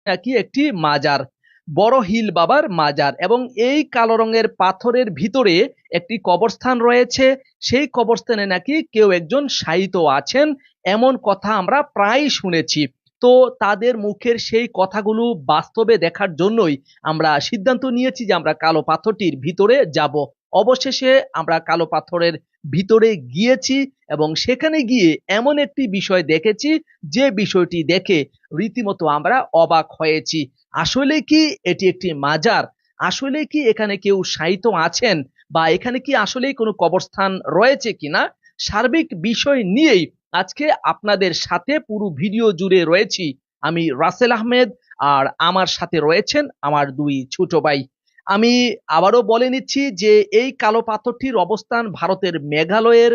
নাকি একটি মাজার, বড় হিল বাবার মাজার, এবং এই কালো রঙের পাথরের ভিতরে একটি কবরস্থান রয়েছে। সেই কবরস্থানে নাকি কেউ একজন শায়িত আছেন, এমন কথা আমরা প্রায় শুনেছি। তো তাদের মুখের সেই কথাগুলো বাস্তবে দেখার জন্যই আমরা সিদ্ধান্ত নিয়েছি যে আমরা কালো পাথরটির ভিতরে যাব। অবশেষে আমরা কালো পাথরের ভিতরে গিয়েছি এবং সেখানে গিয়ে এমন একটি বিষয় দেখেছি, যে বিষয়টি দেখে রীতিমতো আমরা অবাক হয়েছি। আসলে কি এটি একটি মাজার? আসলে কি এখানে কেউ শায়িত আছেন, বা এখানে কি আসলেই কোনো কবরস্থান রয়েছে কিনা, সার্বিক বিষয় নিয়েই আজকে আপনাদের সাথে পুরো ভিডিও জুড়ে রয়েছি আমি রাসেল আহমেদ, আর আমার সাথে রয়েছেন আমার দুই ছোট ভাই। আমি আবারও বলে নিচ্ছি যে এই কালো পাথরটির অবস্থান ভারতের মেঘালয়ের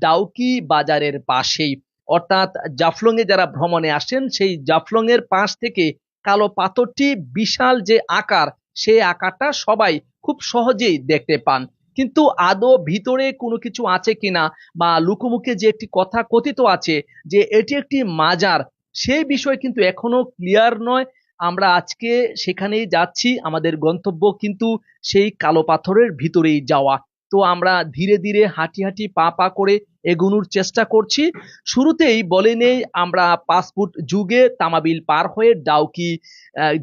ডাউকি বাজারের পাশেই, অর্থাৎ জাফলং এ যারা ভ্রমণে আসেন সেই জাফলং এর পাশ থেকে কালো পাথরটি বিশাল যে আকার, সেই আকারটা সবাই খুব সহজেই দেখতে পান। কিন্তু আদৌ ভিতরে কোনো কিছু আছে কিনা, বা লুকোমুখে যে একটি কথা কথিত আছে যে এটি একটি মাজার, সেই বিষয় কিন্তু এখনো ক্লিয়ার নয়। আমরা আজকে সেখানেই যাচ্ছি, আমাদের গন্তব্য কিন্তু সেই কালো পাথরের ভিতরেই যাওয়া। তো আমরা ধীরে ধীরে হাঁটি হাঁটি পা পা করে এগোনোর চেষ্টা করছি। শুরুতেই বলে নেই, আমরা পাসপোর্ট যুগে তামাবিল পার হয়ে ডাউকি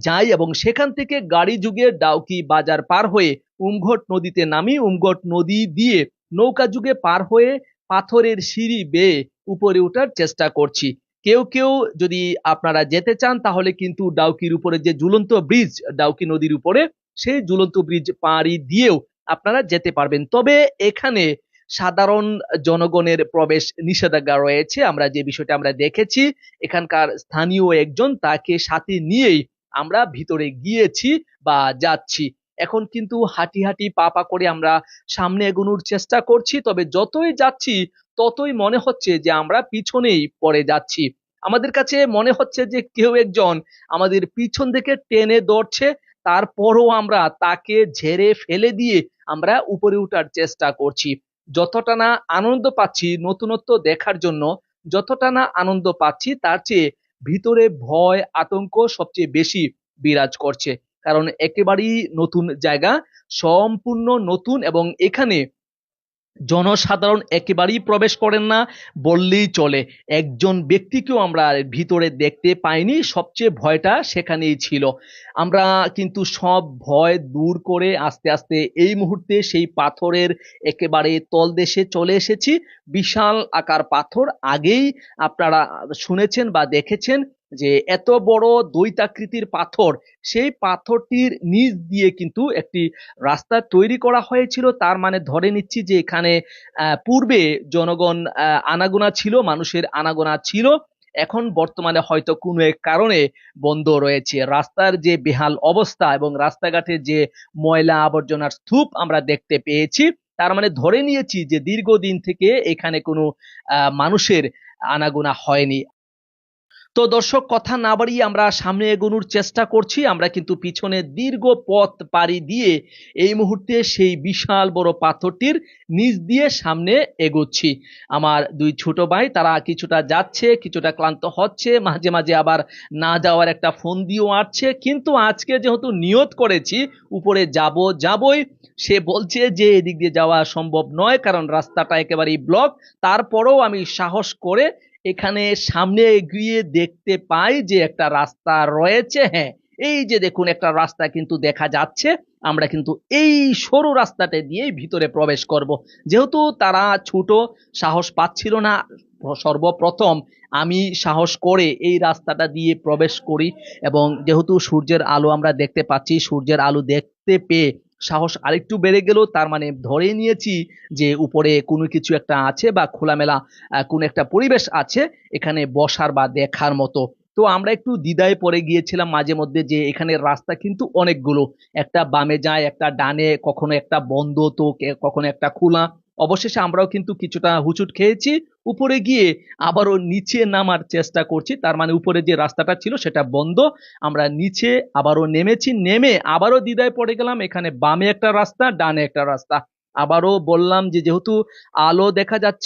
যাই এবং সেখান থেকে গাড়ি যুগে ডাউকি বাজার পার হয়ে উমঘট নদীতে নামি। উমঘট নদী দিয়ে নৌকা যুগে পার হয়ে পাথরের সিঁড়ি বেয়ে উপরে ওঠার চেষ্টা করছি। কেউ কেউ যদি আপনারা যেতে চান তাহলে কিন্তু ডাউকির উপরে যে ঝুলন্ত ব্রিজ, ডাউকি নদীর উপরে, সেই ঝুলন্ত ব্রিজ পাড়ি দিয়েও আপনারা যেতে পারবেন। তবে এখানে সাধারণ জনগণের প্রবেশ নিষেধাজ্ঞা রয়েছে। আমরা যে বিষয়টা আমরা দেখেছি, এখানকার স্থানীয় একজন তাকে সাথে নিয়েই আমরা ভিতরে গিয়েছি বা যাচ্ছি। এখন কিন্তু হাঁটি হাঁটি পা পা করে আমরা সামনে এগোনোর চেষ্টা করছি। তবে যতই যাচ্ছি ততই মনে হচ্ছে যে আমরা পিছনেই পড়ে যাচ্ছি। আমাদের কাছে মনে হচ্ছে যে কেউ একজন আমাদের পিছন থেকে টেনে ধরছে, তারপরও আমরা তাকে ঝেড়ে ফেলে দিয়ে আমরা উপরে উঠার চেষ্টা করছি। যতটা না আনন্দ পাচ্ছি নতুনত্ব দেখার জন্য, যতটা না আনন্দ পাচ্ছি তার চেয়ে ভিতরে ভয় আতঙ্ক সবচেয়ে বেশি বিরাজ করছে। কারণ একেবারেই নতুন জায়গা, সম্পূর্ণ নতুন, এবং এখানে জনসাধারণ একেবারেই প্রবেশ করেন না বললেই চলে। একজন ব্যক্তিকেও আমরা ভিতরে দেখতে পাইনি। সবচেয়ে ভয়টা সেখানেই ছিল। আমরা কিন্তু সব ভয় দূর করে আস্তে আস্তে এই মুহূর্তে সেই পাথরের একেবারে তলদেশে চলে এসেছি। বিশাল আকার পাথর, আগেই আপনারা শুনেছেন বা দেখেছেন যে এত বড় দৈত্যাকৃতির পাথর, সেই পাথরটির নিচ দিয়ে কিন্তু একটি রাস্তা তৈরি করা হয়েছিল। তার মানে ধরে নিচ্ছি যে এখানে পূর্বে জনগণ আনাগোনা ছিল, মানুষের আনাগোনা ছিল। এখন বর্তমানে হয়তো কোনো এক কারণে বন্ধ রয়েছে। রাস্তার যে বেহাল অবস্থা এবং রাস্তাঘাটের যে ময়লা আবর্জনার স্তূপ আমরা দেখতে পেয়েছি, তার মানে ধরে নিয়েছি যে দীর্ঘদিন থেকে এখানে কোনো মানুষের আনাগোনা হয়নি। তো দর্শক, কথা না বাড়িয়ে আমরা সামনে এগোনোর চেষ্টা করছি। আমরা কিন্তু পিছনে দীর্ঘ পথ পাড়ি দিয়ে এই মুহূর্তে সেই বিশাল বড় পাথরটির নিচ দিয়ে সামনে এগোচ্ছি। আমার দুই ছোট ভাই তারা কিছুটা যাচ্ছে, কিছুটা ক্লান্ত হচ্ছে, মাঝে মাঝে আবার না যাওয়ার একটা ফোন দিয়েও আসছে। কিন্তু আজকে যেহেতু নিয়ত করেছি উপরে যাবই, সে বলছে যে এদিক দিয়ে যাওয়া সম্ভব নয়, কারণ রাস্তাটা একেবারেই ব্লক। তারপরেও আমি সাহস করে এখানে সামনে এগিয়ে দেখতে পাই যে একটা রাস্তা রয়েছে। হ্যাঁ, এই যে দেখুন একটা রাস্তা কিন্তু দেখা যাচ্ছে। আমরা কিন্তু এই সরু রাস্তাটা দিয়ে ভিতরে প্রবেশ করব। যেহেতু তারা ছোট, সাহস পাচ্ছিল না, সর্বপ্রথম আমি সাহস করে এই রাস্তাটা দিয়ে প্রবেশ করি। এবং যেহেতু সূর্যের আলো আমরা দেখতে পাচ্ছি, সূর্যের আলো দেখতে পেয়ে সাহস আরেকটু বেড়ে গেল। তার মানে ধরে নিয়েছি যে উপরে কোনো কিছু একটা আছে, বা খোলামেলা কোন একটা পরিবেশ আছে এখানে বসার বা দেখার মতো। তো আমরা একটু দ্বিধায় পড়ে গিয়েছিলাম মাঝে মধ্যে যে এখানে রাস্তা কিন্তু অনেকগুলো, একটা বামে যায়, একটা ডানে, কখনো একটা বন্ধ তো কখনো একটা খোলা। অবশেষে আমরাও কিন্তু কিছুটা হুচুট খেয়েছি। উপরে গিয়ে আবারও নিচে নামার চেষ্টা করছি, তার মানে উপরে যে রাস্তাটা ছিল সেটা বন্ধ। আমরা নিচে আবারও নেমেছি, নেমে আবারও দ্বিধায় পড়ে গেলাম, এখানে বামে একটা রাস্তা, ডানে একটা রাস্তা। আবারও বললাম যে যেহেতু আলো দেখা যাচ্ছে